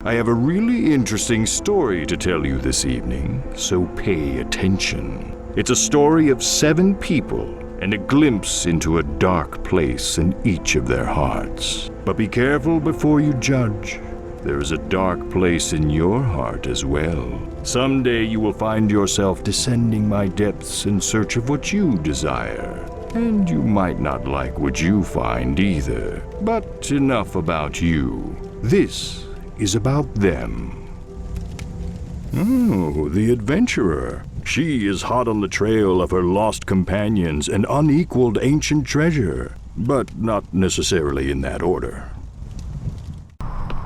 I have a really interesting story to tell you this evening, so pay attention. It's a story of 7 people and a glimpse into a dark place in each of their hearts. But be careful before you judge. There is a dark place in your heart as well. Someday you will find yourself descending my depths in search of what you desire. And you might not like what you find either. But enough about you. This is about them. Oh, the adventurer. She is hot on the trail of her lost companions and unequaled ancient treasure, but not necessarily in that order.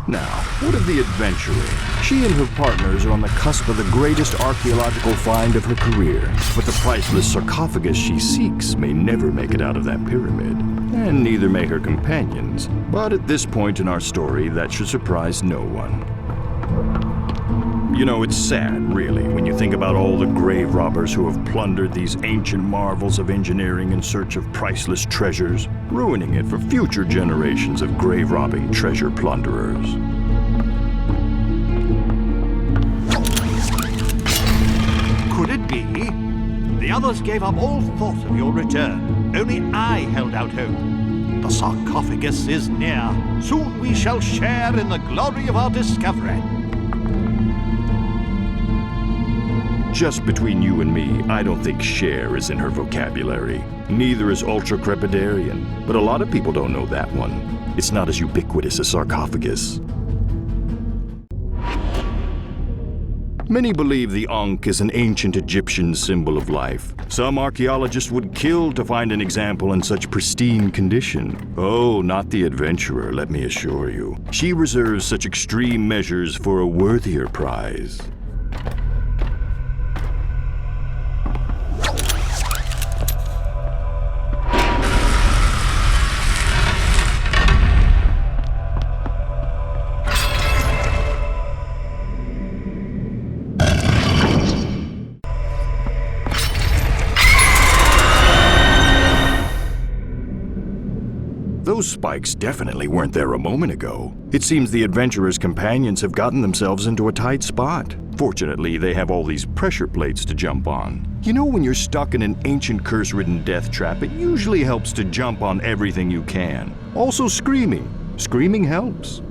Now, what of the adventurer? She and her partners are on the cusp of the greatest archaeological find of her career, but the priceless sarcophagus she seeks may never make it out of that pyramid, and neither may her companions. But at this point in our story, that should surprise no one. You know, it's sad, really, when you think about all the grave robbers who have plundered these ancient marvels of engineering in search of priceless treasures, ruining it for future generations of grave-robbing treasure plunderers. Could it be? The others gave up all thought of your return. Only I held out hope. The sarcophagus is near. Soon we shall share in the glory of our discovery. Just between you and me, I don't think share is in her vocabulary. Neither is ultra-crepidarian, but a lot of people don't know that one. It's not as ubiquitous as sarcophagus. Many believe the Ankh is an ancient Egyptian symbol of life. Some archaeologists would kill to find an example in such pristine condition. Oh, not the adventurer, let me assure you. She reserves such extreme measures for a worthier prize. Those spikes definitely weren't there a moment ago. It seems the adventurer's companions have gotten themselves into a tight spot. Fortunately, they have all these pressure plates to jump on. You know, when you're stuck in an ancient curse-ridden death trap, it usually helps to jump on everything you can. Also screaming. Screaming helps.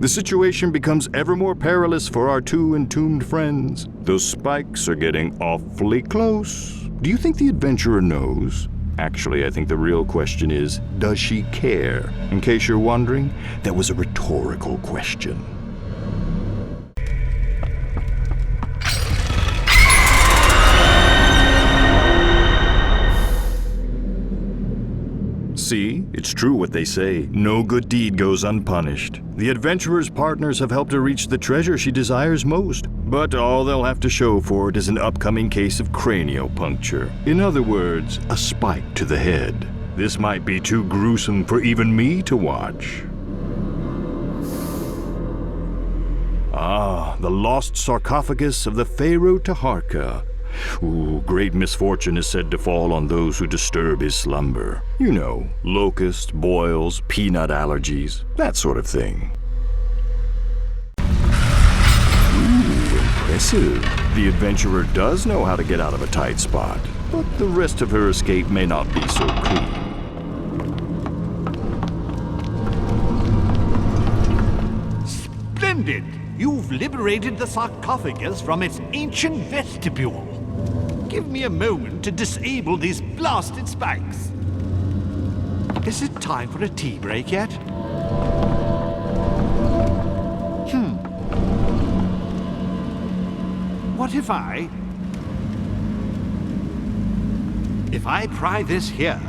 The situation becomes ever more perilous for our 2 entombed friends. Those spikes are getting awfully close. Do you think the adventurer knows? Actually, I think the real question is, does she care? In case you're wondering, that was a rhetorical question. See, it's true what they say. No good deed goes unpunished. The adventurer's partners have helped her reach the treasure she desires most, but all they'll have to show for it is an upcoming case of craniopuncture. In other words, a spike to the head. This might be too gruesome for even me to watch. Ah, the lost sarcophagus of the Pharaoh Taharka. Ooh, great misfortune is said to fall on those who disturb his slumber. You know, locusts, boils, peanut allergies, that sort of thing. Ooh, impressive. The adventurer does know how to get out of a tight spot, but the rest of her escape may not be so clean. Splendid! You've liberated the sarcophagus from its ancient vestibule. Give me a moment to disable these blasted spikes. Is it time for a tea break yet? What if I pry this here?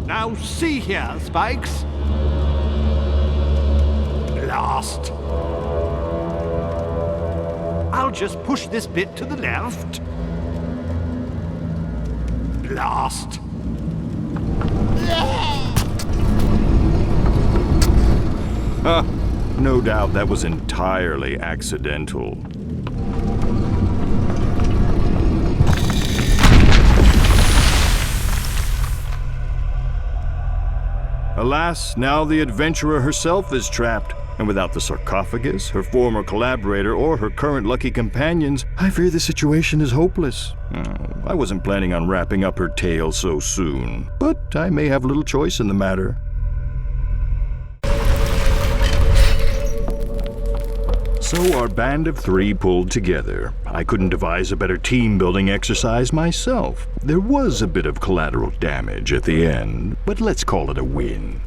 Now see here, spikes. Blast. I'll just push this bit to the left. Blast. No doubt that was entirely accidental. Alas, now the adventurer herself is trapped, and without the sarcophagus, her former collaborator, or her current lucky companions, I fear the situation is hopeless. I wasn't planning on wrapping up her tale so soon, but I may have little choice in the matter. So our band of 3 pulled together. I couldn't devise a better team-building exercise myself. There was a bit of collateral damage at the end, but let's call it a win.